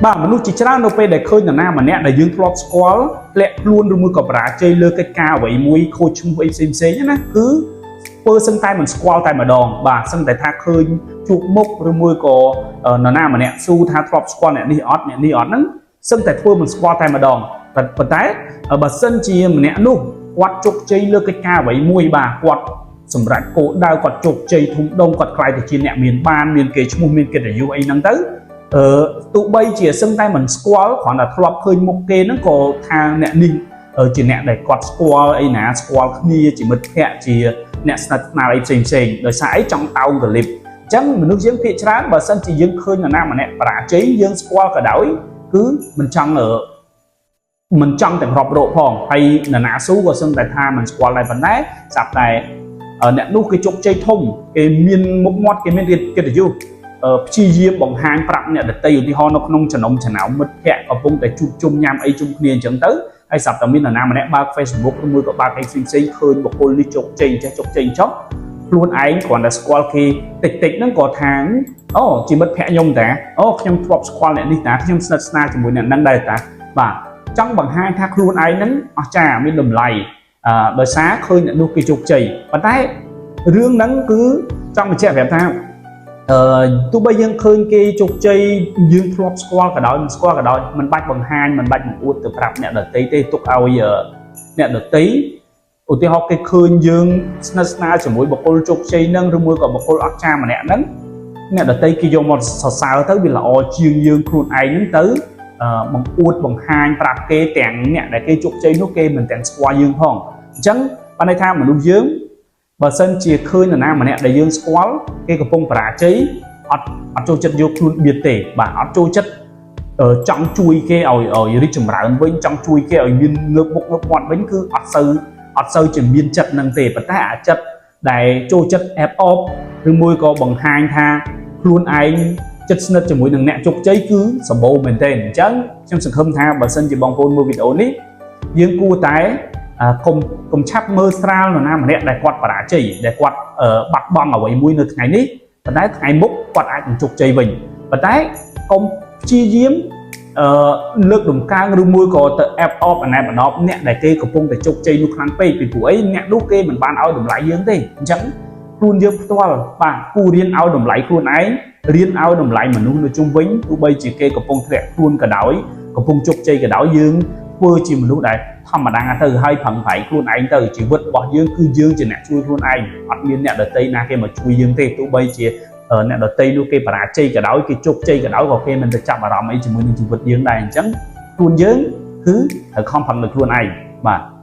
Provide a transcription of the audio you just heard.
បាទមនុស្សជាច្រើននៅពេលដែលឃើញនរណាម្នាក់ដែលយើងធ្លាប់ស្គាល់ធ្លាក់ខ្លួនឬមួយក៏បរាជ័យលើកិច្ចការអ្វីមួយខូចឈ្មោះអីផ្សេងៗណាគឺធ្វើសឹងតែមិនស្គាល់តែម្ដងបាទសឹងតែថាឃើញជួបមុខឬមួយក៏នរណាម្នាក់ស៊ូថាធ្លាប់ស្គាល់អ្នកនេះអត់ហ្នឹងសឹងតែធ្វើមិនស្គាល់តែម្ដងប៉ុន្តែបើសិនជាម្នាក់នោះគាត់ជោគជ័យលើកិច្ចការអ្វីមួយបាទគាត់សម្រាប់គោលដៅគាត់ជោគជ័យធំដុំគាត់ខ្លាយទៅជាអ្នកមានបានមានកេរ្តិ៍ឈ្មោះមានកិត្តិយសអីហ្នឹងទៅទោះបីជាសឹងតែមិនស្គាល់គ្រាន់តែធ្លាប់ឃើញមុខគេហ្នឹងក៏ថាអ្នកនេះជាអ្នកដែលគាត់ស្គាល់អីណាស្គាល់គ្នាជាមិត្តភក្តិជាអ្នកស្និទ្ធស្នាលអីផ្សេងដោយសារអីចង់តោងកលិបអញ្ចឹងមនុស្សយើងភាគច្រើនបើសិនជាយើងឃើញនរណាម្នាក់បរាជ័យយើងស្គាល់ក៏ដោយគឺមិនចង់ទាំងរាប់រកផងហើយនរណាស៊ូក៏សឹងតែថាមិនស្គាល់ដែរប៉ុន្តែស្រាប់តែអ្នកនោះគេជោគជ័យធំគេមានមុខមាត់គេមានកិត្តិយសព្យាយាមបង្ហាញប្រាប់អ្នកដទៃឧទាហរណ៍នៅក្នុងចំណោមមិត្តភក្តិកំពុងតែជួបជុំញ៉ាំអីជុំគ្នាអញ្ចឹងទៅហើយស្រាប់តែមាននរណាម្នាក់បើក Facebook ឬមួយក៏បើកអីផ្សេងឃើញបុគ្គលនេះជោគជ័យចេះជោគជ័យចុះខ្លួនឯងគ្រាន់តែស្គាល់គេតិចហ្នឹងក៏ថាអូជាមិត្តភក្តិខ្ញុំតាអូខ្ញុំធ្លាប់ស្គាល់អ្នកនេះតាខ្ញុំស្និទ្ធស្នាលជាមួយអ្នកហ្នឹងដែរតាបាទចង់បង្ហាញថាខ្លួនឯងហ្នឹងអស្ចារ្យមានតម្លៃដោយសារឃើញអ្នកនោះគេជោគជ័យប៉ុន្តែរឿងហ្នឹងគឺចង់បញ្ជាក់ប្រាប់ថាទោះបីយើងឃើញគេជោគជ័យយើងធ្លាប់ស្គាល់ក៏ដោយមិនស្គាល់ក៏ដោយមិនបាច់បង្ហាញមិនបាច់បង្អួតទៅប្រាប់អ្នកដទៃទេទុកឲ្យអ្នកដទៃឧទាហរណ៍គេឃើញយើងស្និទ្ធស្នាលជាមួយបុគ្គលជោគជ័យហ្នឹងឬមួយក៏បុគ្គលអស្ចារ្យម្នាក់ហ្នឹងអ្នកដទៃគេយកមកសរសើរទៅវាល្អជាងយើងខ្លួនឯងហ្នឹងទៅបង្អួតបង្ហាញប្រាប់គេទាំងអ្នកដែលគេជោគជ័យនោះគេមិនទាំងស្គាល់យើងផងអញ្ចឹងបានន័យថាមនុស្សយើងបើសិនជាឃើញនរណាម្នាក់ដែលយើងស្គាល់គេកំពុងបរាជ័យអត់ចូលចិត្តយកខ្លួនបៀតទេបាទអត់ចូលចិត្តចង់ជួយគេឲ្យរីកចម្រើនវិញចង់ជួយគេឲ្យមានងើបមុខងើបមាត់វិញគឺអត់សូវជាមានចិត្តនឹងទេប៉ុន្តែអាចិត្តដែលចូលចិត្តអេបអបឬមួយក៏បង្ហាញថាខ្លួនឯងចិត្តស្និទ្ធជាមួយនឹងអ្នកជោគជ័យគឺសម្បូរមែនទែនអញ្ចឹងខ្ញុំសង្ឃឹមថាបើសិនជាបងប្អូនមើលវីដេអូនេះយើងគួរតែកុំឆាប់មើលស្រាលនរណាម្នាក់ដែលគាត់បរាជ័យដែលគាត់បាត់បង់អ្វីមួយនៅថ្ងៃនេះប៉ុន្តែថ្ងៃមុខគាត់អាចនឹងជោគជ័យវិញប៉ុន្តែកុំព្យាយាមលើកដំកើងឬមួយក៏ទៅអេបអបអណែបអណប់អ្នកដែលគេកំពុងតែជោគជ័យនោះខ្លាំងពេកពីព្រោះអីអ្នកនោះគេមិនបានឲ្យតម្លៃយើងទេអញ្ចឹងខ្លួនយើងផ្ទាល់បាទគួររៀនឲ្យតម្លៃខ្លួនឯងរៀនឲ្យតម្លៃមនុស្សនៅជុំវិញទោះបីជាគេកំពុងធ្លាក់ខ្លួនក៏ដោយកំពុងជោគជ័យក៏ដោយយើងធ្វើជាមនុស្សដែលធម្មតាទៅហើយប្រឹងប្រែងខ្លួនឯងទៅជីវិតរបស់យើងគឺយើងជាអ្នកជួយខ្លួនឯងអត់មានអ្នកដទៃណាគេមកជួយយើងទេទោះបីជាអ្នកដទៃនោះគេបរាជ័យក៏ដោយគេជោគជ័យក៏ដោយក៏គេមិនទៅចាប់អារម្មណ៍អីជាមួយនឹងជីវិតយើងដែរអញ្ចឹងខ្លួនយើងគឺត្រូវខំប្រឹងលើខ្លួនឯងបាទ